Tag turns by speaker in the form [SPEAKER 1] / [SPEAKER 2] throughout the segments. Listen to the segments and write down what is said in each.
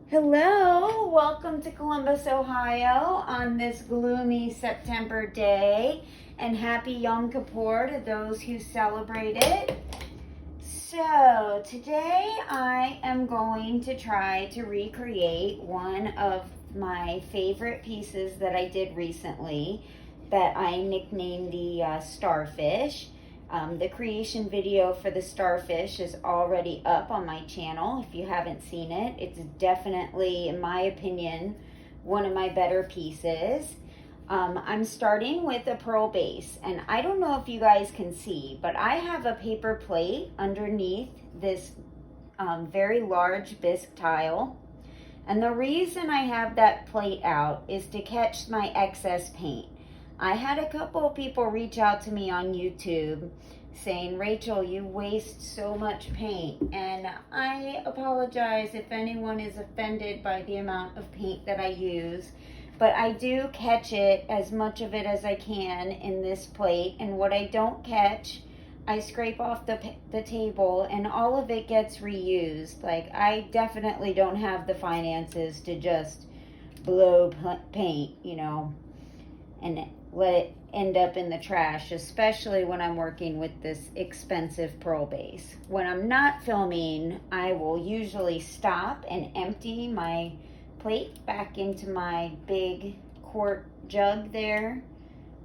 [SPEAKER 1] Hello, welcome to Columbus, Ohio on this gloomy September day, and happy Yom Kippur to those who celebrate it. So today I am going to try to recreate one of my favorite pieces that I did recently that I nicknamed the starfish. The creation video for the starfish is already up on my channel. If you haven't seen it, it's definitely, in my opinion, one of my better pieces. I'm starting with a pearl base, and I don't know if you guys can see, but I have a paper plate underneath this very large bisque tile. And the reason I have that plate out is to catch my excess paint. I had a couple of people reach out to me on YouTube saying, Rachel, you waste so much paint. And I apologize if anyone is offended by the amount of paint that I use, but I do catch it, as much of it as I can, in this plate. And what I don't catch, I scrape off the table, and all of it gets reused. Like, I definitely don't have the finances to just blow paint, and let it end up in the trash, especially when I'm working with this expensive pearl base. When I'm not filming, I will usually stop and empty my plate back into my big quart jug there,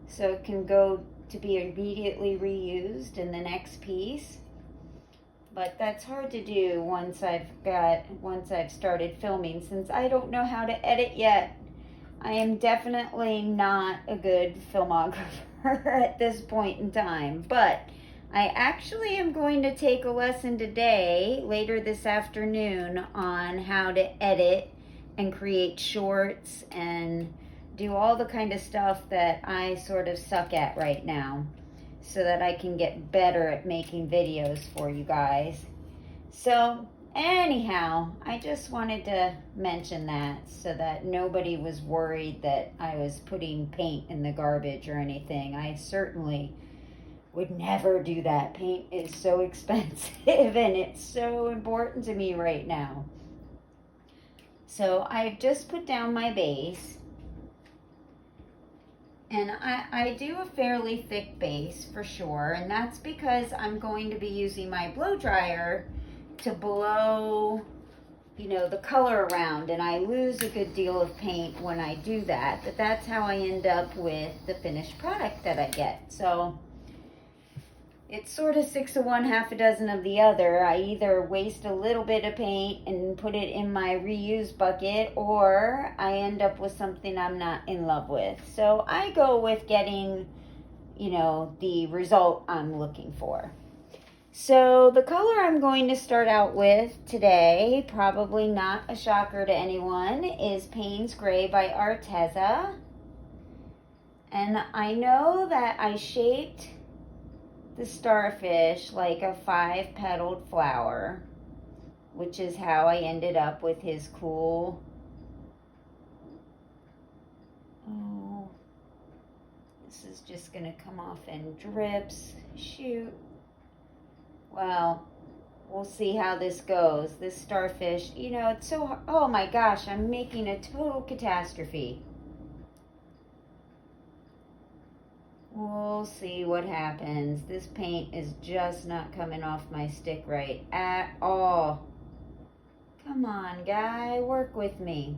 [SPEAKER 1] so it can go to be immediately reused in the next piece. But that's hard to do once I've started filming, since I don't know how to edit yet. I am definitely not a good filmographer at this point in time, but I actually am going to take a lesson today, later this afternoon, on how to edit and create shorts and do all the kind of stuff that I sort of suck at right now, so that I can get better at making videos for you guys. So anyhow, I just wanted to mention that so that nobody was worried that I was putting paint in the garbage or anything. I certainly would never do that. Paint is so expensive and it's so important to me right now. So I've just put down my base, and I do a fairly thick base for sure, and that's because I'm going to be using my blow dryer to blow, the color around, and I lose a good deal of paint when I do that, but that's how I end up with the finished product that I get. So it's sort of 6 of one, half a dozen of the other. I either waste a little bit of paint and put it in my reuse bucket, or I end up with something I'm not in love with. So I go with getting, the result I'm looking for. So the color I'm going to start out with today, probably not a shocker to anyone, is Payne's Gray by Arteza. And I know that I shaped the starfish like a 5-petaled flower, which is how I ended up with his cool, this is just gonna come off in drips. Shoot. Well, we'll see how this goes. This starfish, it's so, oh my gosh, I'm making a total catastrophe. We'll see what happens. This paint is just not coming off my stick right at all. Come on, guy, work with me.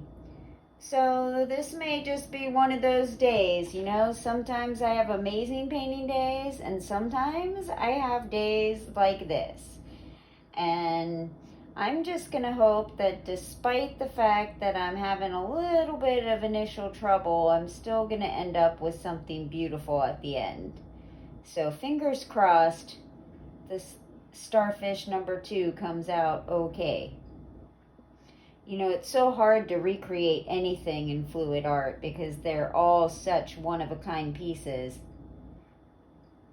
[SPEAKER 1] So this may just be one of those days, sometimes I have amazing painting days, and sometimes I have days like this. And I'm just gonna hope that despite the fact that I'm having a little bit of initial trouble, I'm still gonna end up with something beautiful at the end. So fingers crossed, this starfish number 2 comes out okay. It's so hard to recreate anything in FluidArt because they're all such one-of-a-kind pieces.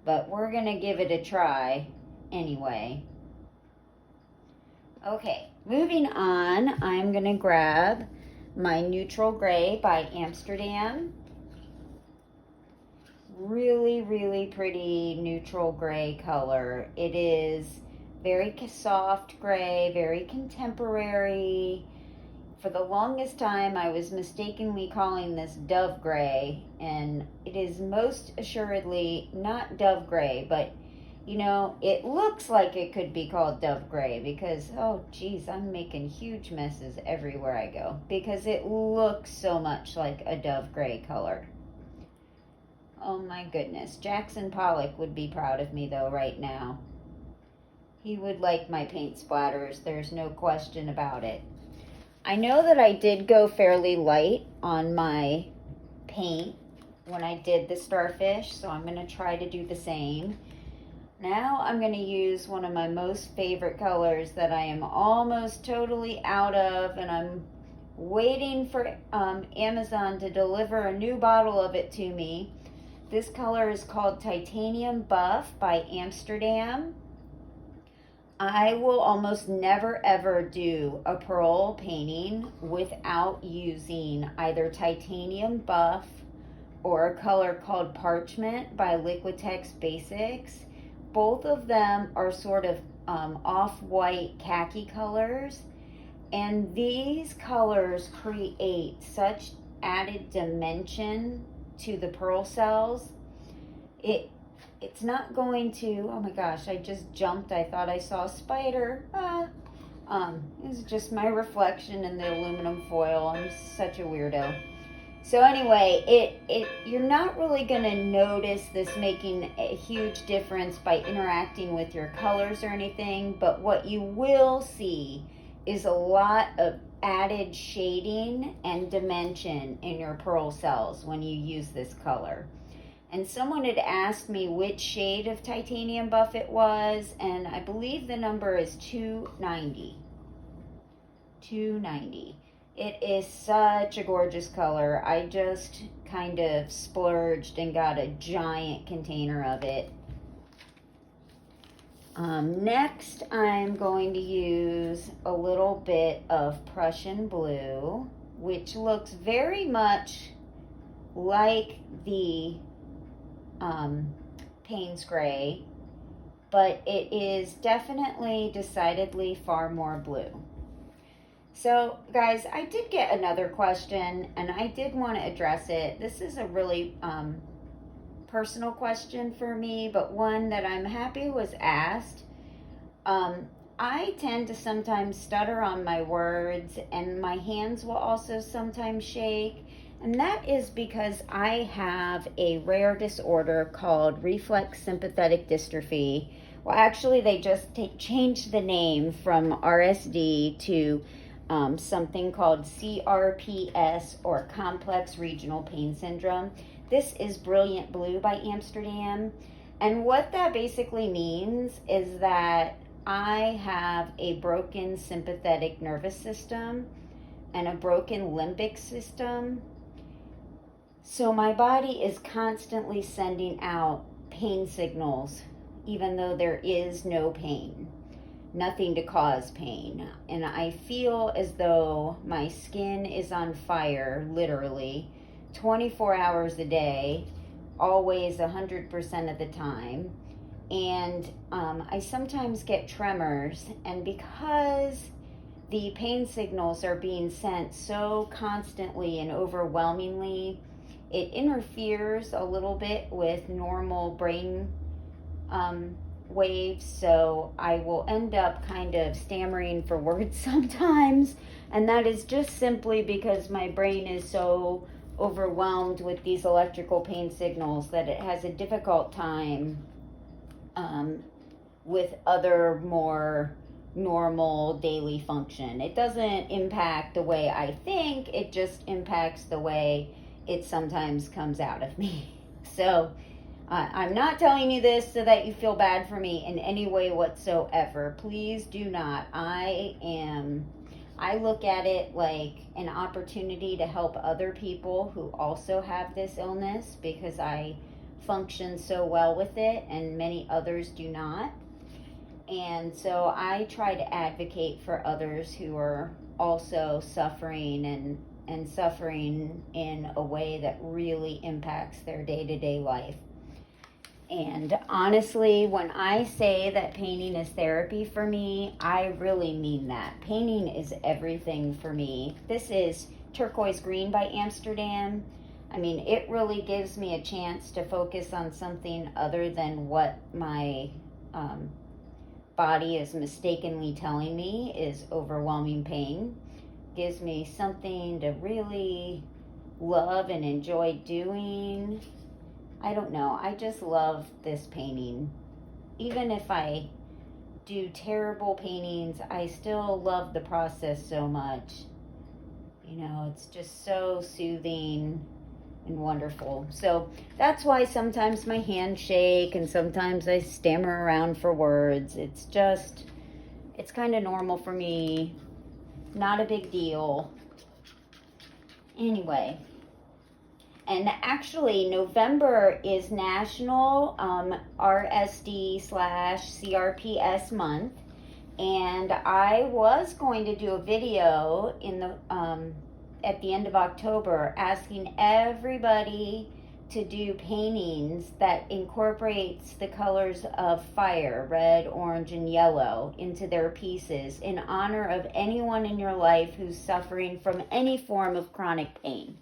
[SPEAKER 1] But we're going to give it a try anyway. Okay, moving on, I'm going to grab my Neutral Gray by Amsterdam. Really, really pretty neutral gray color. It is very soft gray, very contemporary. For the longest time, I was mistakenly calling this dove gray, and it is most assuredly not dove gray, but you know, it looks like it could be called dove gray because, oh geez, I'm making huge messes everywhere I go because it looks so much like a dove gray color. Oh my goodness. Jackson Pollock would be proud of me though right now. He would like my paint splatters. There's no question about it. I know that I did go fairly light on my paint when I did the starfish, so I'm going to try to do the same. Now I'm going to use one of my most favorite colors that I am almost totally out of, and I'm waiting for Amazon to deliver a new bottle of it to me. This color is called Titanium Buff by Amsterdam. I will almost never ever do a pearl painting without using either Titanium Buff or a color called Parchment by Liquitex Basics. Both of them are sort of off-white khaki colors, and these colors create such added dimension to the pearl cells. It's not going to, oh my gosh, I just jumped. I thought I saw a spider. It was just my reflection in the aluminum foil. I'm such a weirdo. So anyway, you're not really going to notice this making a huge difference by interacting with your colors or anything, but what you will see is a lot of added shading and dimension in your pearl cells when you use this color. And someone had asked me which shade of Titanium Buff it was, and I believe the number is 290. 290. It is such a gorgeous color. I just kind of splurged and got a giant container of it. Next, I'm going to use a little bit of Prussian blue, which looks very much like the Payne's gray, but it is definitely decidedly far more blue. So guys, I did get another question and I did want to address it. This is a really personal question for me, but one that I'm happy was asked. I tend to sometimes stutter on my words, and my hands will also sometimes shake. And that is because I have a rare disorder called reflex sympathetic dystrophy. Well, actually, they just changed the name from RSD to something called CRPS, or Complex Regional Pain Syndrome. This is Brilliant Blue by Amsterdam. And what that basically means is that I have a broken sympathetic nervous system and a broken limbic system. So my body is constantly sending out pain signals, even though there is no pain, nothing to cause pain. And I feel as though my skin is on fire, literally, 24 hours a day, always 100% of the time. And I sometimes get tremors, and because the pain signals are being sent so constantly and overwhelmingly, it interferes a little bit with normal brain waves, so I will end up kind of stammering for words sometimes, and that is just simply because my brain is so overwhelmed with these electrical pain signals that it has a difficult time with other more normal daily function. It doesn't impact the way I think, it just impacts the way it sometimes comes out of me. So I'm not telling you this so that you feel bad for me in any way whatsoever. Please do not. I look at it like an opportunity to help other people who also have this illness, because I function so well with it and many others do not. And so I try to advocate for others who are also suffering and suffering in a way that really impacts their day-to-day life. And honestly, when I say that painting is therapy for me, I really mean that. Painting is everything for me. This is Turquoise Green by Amsterdam. I mean, it really gives me a chance to focus on something other than what my body is mistakenly telling me is overwhelming pain. Gives me something to really love and enjoy doing. I don't know, I just love this painting. Even if I do terrible paintings, I still love the process so much. You know, it's just so soothing and wonderful. So that's why sometimes my hands shake and sometimes I stammer around for words. It's kind of normal for me. Not a big deal. Anyway. And actually, November is National RSD/CRPS month, and I was going to do a video in the at the end of October asking everybody to do paintings that incorporates the colors of fire, red, orange, and yellow, into their pieces in honor of anyone in your life who's suffering from any form of chronic pain.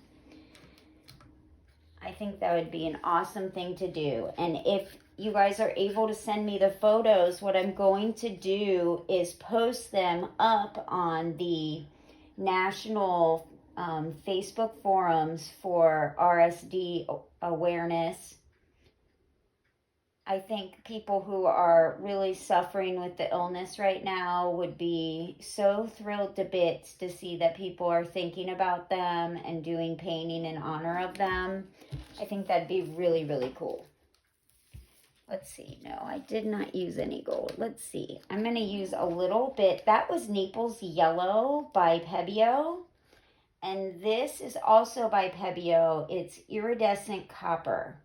[SPEAKER 1] I think that would be an awesome thing to do. And if you guys are able to send me the photos, what I'm going to do is post them up on the national Facebook forums for RSD Awareness. I think people who are really suffering with the illness right now would be so thrilled to bits to see that people are thinking about them and doing painting in honor of them. I think that'd be really, really cool. Let's see. No, I did not use any gold. Let's see. I'm going to use a little bit. That was Naples Yellow by Pebeo. And this is also by Pebeo. It's Iridescent Copper.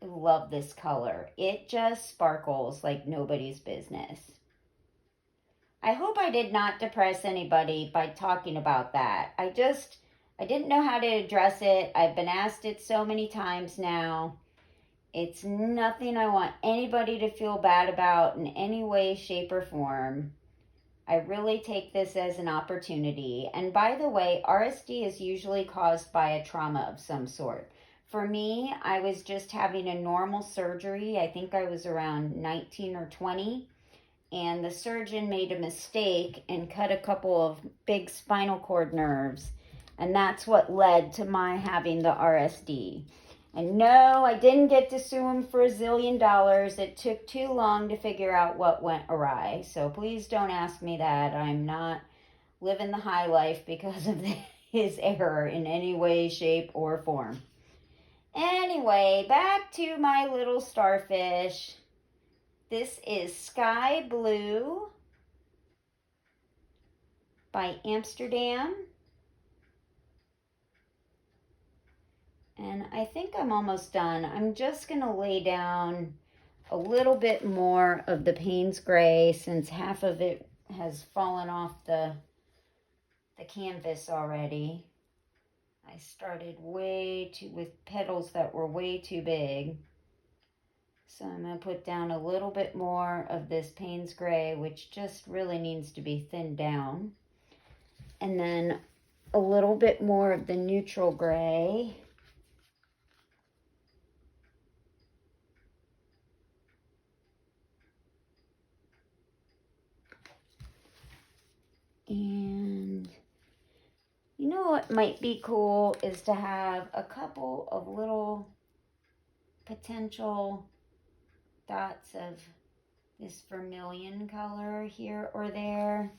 [SPEAKER 1] I love this color. It just sparkles like nobody's business. I hope I did not depress anybody by talking about that. I didn't know how to address it. I've been asked it so many times now. It's nothing I want anybody to feel bad about in any way, shape, or form. I really take this as an opportunity. And by the way, RSD is usually caused by a trauma of some sort. For me, I was just having a normal surgery. I think I was around 19 or 20. And the surgeon made a mistake and cut a couple of big spinal cord nerves. And that's what led to my having the RSD. And no, I didn't get to sue him for $1 zillion. It took too long to figure out what went awry. So please don't ask me that. I'm not living the high life because of his error in any way, shape, or form. Anyway, back to my little starfish. This is Sky Blue by Amsterdam. And I think I'm almost done. I'm just going to lay down a little bit more of the Payne's Gray since half of it has fallen off the canvas already. I started with petals that were way too big. So I'm going to put down a little bit more of this Payne's Gray, which just really needs to be thinned down. And then a little bit more of the neutral gray. And you know what might be cool is to have a couple of little potential dots of this vermilion color here or there.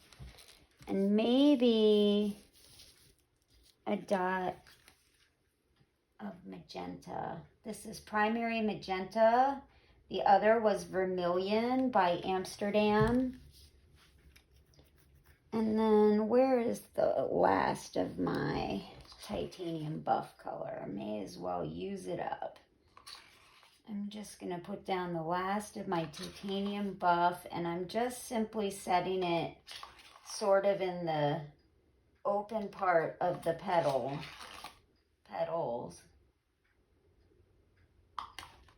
[SPEAKER 1] And maybe a dot of magenta. This is Primary Magenta. The other was Vermilion by Amsterdam. And then where is the last of my titanium buff color? I may as well use it up. I'm just going to put down the last of my titanium buff, and I'm just simply setting it sort of in the open part of the petals.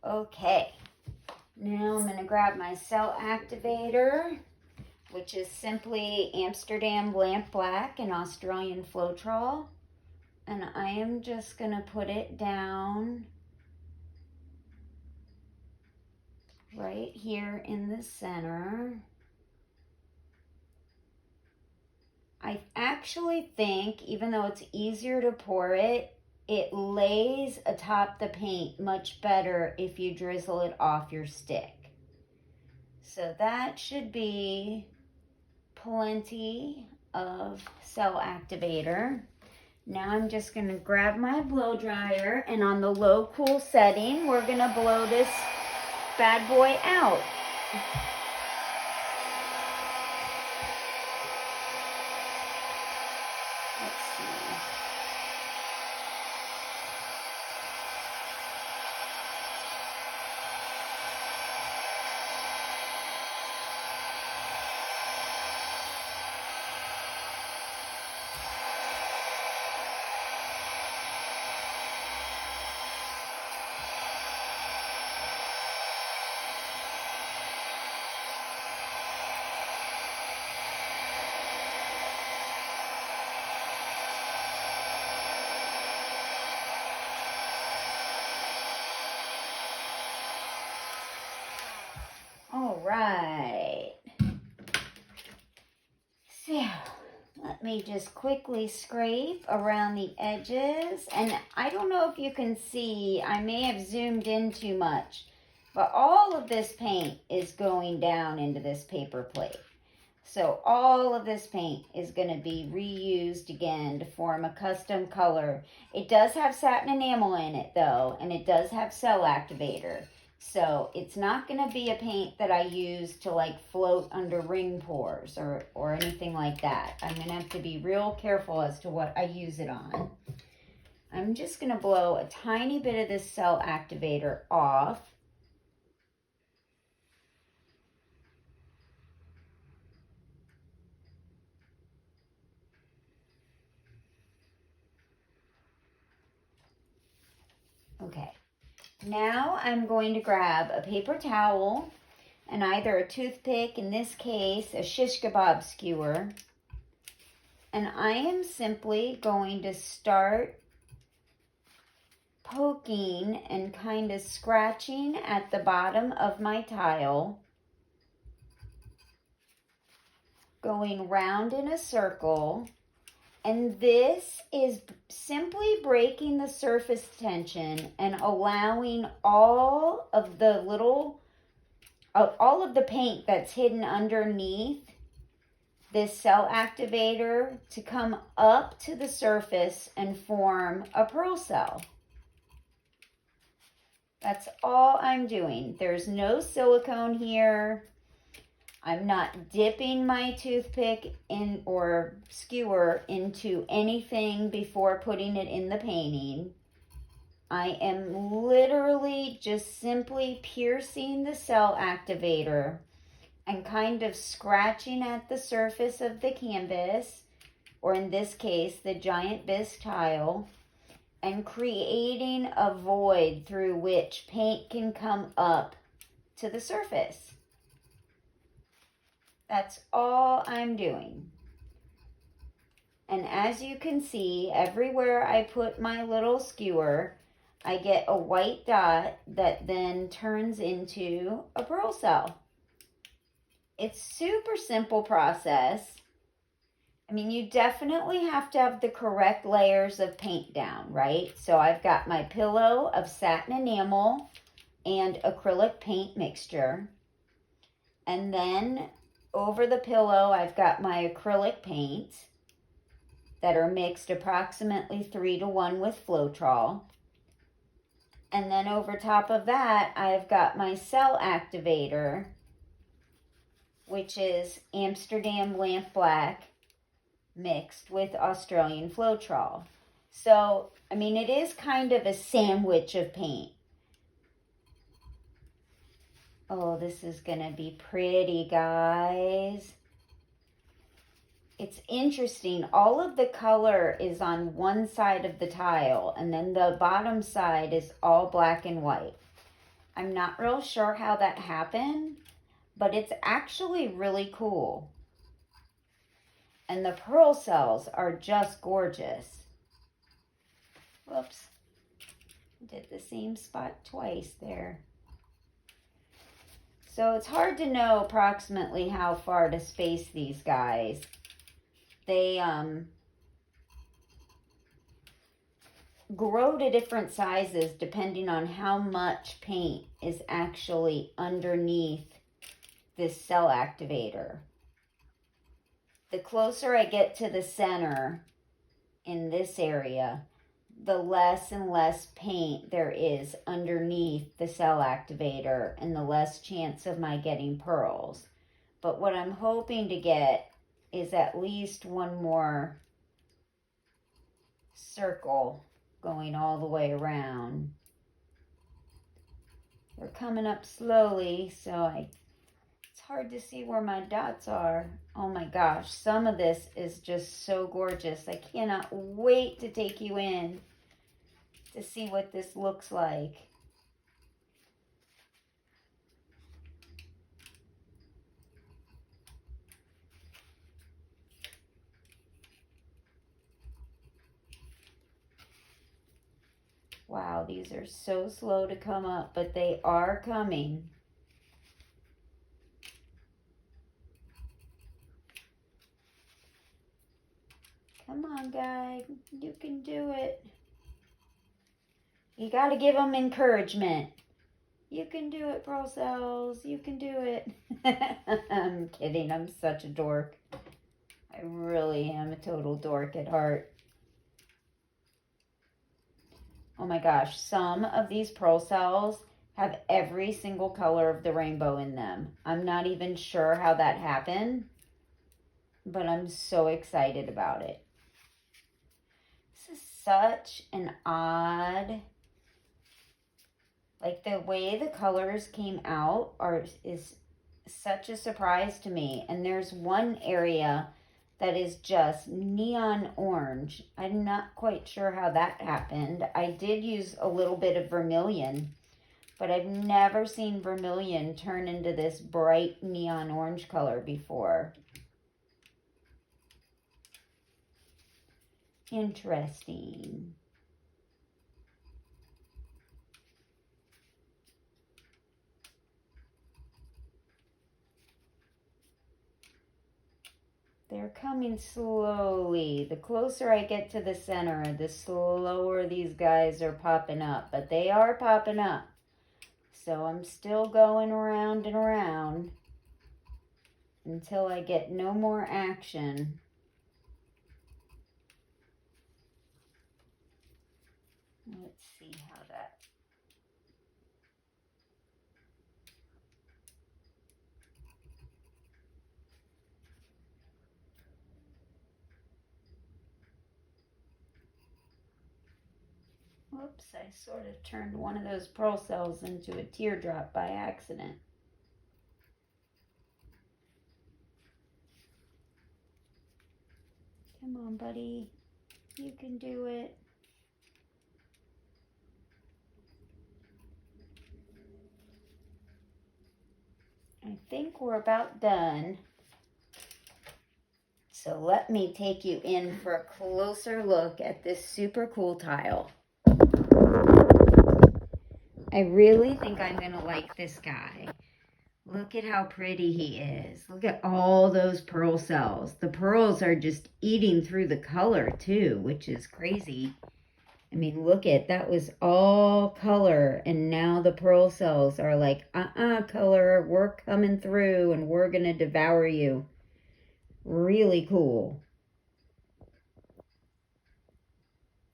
[SPEAKER 1] Okay. Now I'm going to grab my cell activator, which is simply Amsterdam Lamp Black and Australian Floetrol. And I am just going to put it down right here in the center. I actually think, even though it's easier to pour it, it lays atop the paint much better if you drizzle it off your stick. So that should be plenty of cell activator. Now I'm just going to grab my blow dryer, and on the low cool setting, we're going to blow this bad boy out. Let's see. All right. So let me just quickly scrape around the edges. And I don't know if you can see, I may have zoomed in too much, but all of this paint is going down into this paper plate. So all of this paint is going to be reused again to form a custom color. It does have satin enamel in it though, and it does have cell activator. So it's not going to be a paint that I use to like float under ring pours or anything like that. I'm going to have to be real careful as to what I use it on. I'm just going to blow a tiny bit of this cell activator off. Okay. Now I'm going to grab a paper towel and either a toothpick, in this case a shish kebab skewer, and I am simply going to start poking and kind of scratching at the bottom of my tile, going round in a circle. And this is simply breaking the surface tension and allowing all of the paint that's hidden underneath this cell activator to come up to the surface and form a pearl cell. That's all I'm doing. There's no silicone here. I'm not dipping my toothpick in or skewer into anything before putting it in the painting. I am literally just simply piercing the cell activator and kind of scratching at the surface of the canvas, or in this case, the giant bisque tile, and creating a void through which paint can come up to the surface. That's all I'm doing. And as you can see, everywhere I put my little skewer, I get a white dot that then turns into a pearl cell. It's super simple process. I mean, you definitely have to have the correct layers of paint down, right? So I've got my pillow of satin enamel and acrylic paint mixture. And then over the pillow, I've got my acrylic paints that are mixed approximately 3:1 with Floetrol. And then over top of that, I've got my cell activator, which is Amsterdam Lamp Black mixed with Australian Floetrol. So, I mean, it is kind of a sandwich of paint. Oh, this is gonna be pretty, guys. It's interesting. All of the color is on one side of the tile, and then the bottom side is all black and white. I'm not real sure how that happened, but it's actually really cool. And the pearl cells are just gorgeous. Whoops. Did the same spot twice there. So it's hard to know approximately how far to space these guys. They grow to different sizes depending on how much paint is actually underneath this cell activator. The closer I get to the center in this area, the less and less paint there is underneath the cell activator and the less chance of my getting pearls. But what I'm hoping to get is at least one more circle going all the way around. They're coming up slowly, so it's hard to see where my dots are. Oh my gosh, some of this is just so gorgeous. I cannot wait to take you in to see what this looks like. Wow, these are so slow to come up, but they are coming. Come on, guy. You can do it. You got to give them encouragement. You can do it, pearl cells. You can do it. I'm kidding. I'm such a dork. I really am a total dork at heart. Oh my gosh, some of these pearl cells have every single color of the rainbow in them. I'm not even sure how that happened, but I'm so excited about it. This is such an odd, like the way the colors came out is such a surprise to me. And there's one area that is just neon orange. I'm not quite sure how that happened. I did use a little bit of vermilion, but I've never seen vermilion turn into this bright neon orange color before. Interesting. They're coming slowly. The closer I get to the center, the slower these guys are popping up. But they are popping up. So I'm still going around and around until I get no more action. Let's see how that... Whoops, I sort of turned one of those pearl cells into a teardrop by accident. Come on, buddy. You can do it. I think we're about done. So let me take you in for a closer look at this super cool tile. I really think I'm going to like this guy. Look at how pretty he is. Look at all those pearl cells. The pearls are just eating through the color too, which is crazy. I mean, look at, that was all color, and now the pearl cells are like, color, we're coming through and we're going to devour you. Really cool.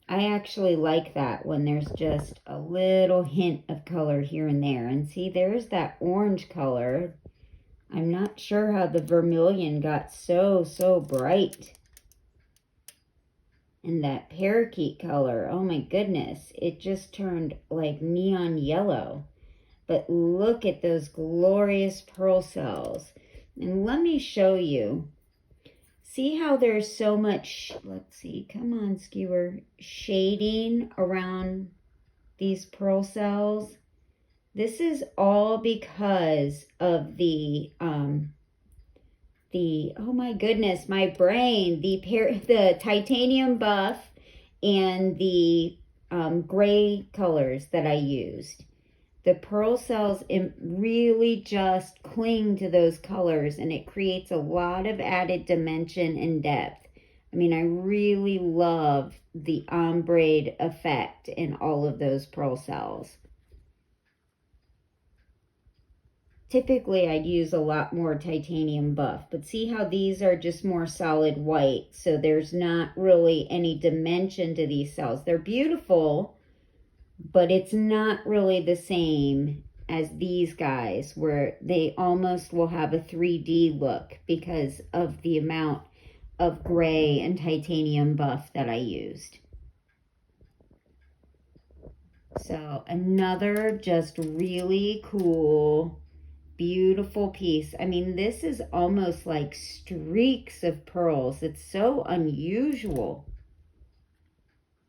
[SPEAKER 1] I actually like that when there's just a little hint of color here and there. And see, there's that orange color. I'm not sure how the vermilion got so bright. And that parakeet color, oh my goodness, it just turned like neon yellow. But look at those glorious pearl cells. And let me show you. See how there's so much, let's see, come on, skewer, shading around these pearl cells? This is all because of oh my goodness, my brain, the titanium buff and the gray colors that I used. The pearl cells really just cling to those colors, and it creates a lot of added dimension and depth. I mean, I really love the ombre effect in all of those pearl cells. Typically, I'd use a lot more titanium buff, but see how these are just more solid white, so there's not really any dimension to these cells. They're beautiful, but it's not really the same as these guys, where they almost will have a 3D look because of the amount of gray and titanium buff that I used. So another just really cool, beautiful piece. I mean, this is almost like streaks of pearls. It's so unusual.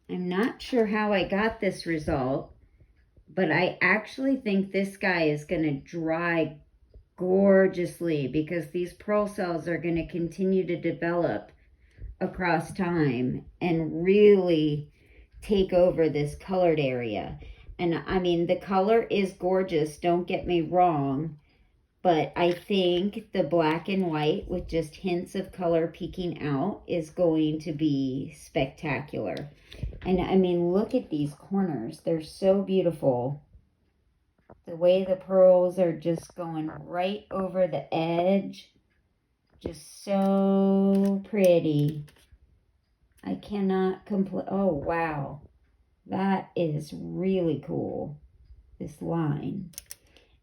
[SPEAKER 1] I'm not sure how I got this result, but I actually think this guy is going to dry gorgeously because these pearl cells are going to continue to develop across time and really take over this colored area. And I mean, the color is gorgeous, don't get me wrong, but I think the black and white with just hints of color peeking out is going to be spectacular. And I mean, look at these corners. They're so beautiful. The way the pearls are just going right over the edge. Just so pretty. I cannot complain. Oh, wow. That is really cool. This line.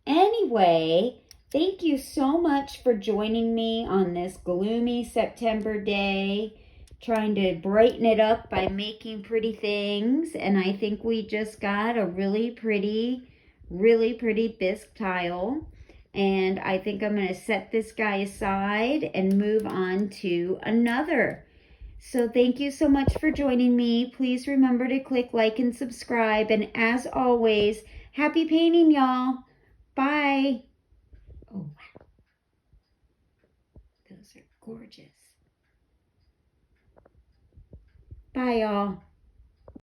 [SPEAKER 1] Anyway, thank you so much for joining me on this gloomy September day, trying to brighten it up by making pretty things. And I think we just got a really pretty bisque tile. And I think I'm going to set this guy aside and move on to another. So thank you so much for joining me. Please remember to click like and subscribe. And as always, happy painting, y'all. Bye. Oh, wow. Those are gorgeous. Bye, y'all.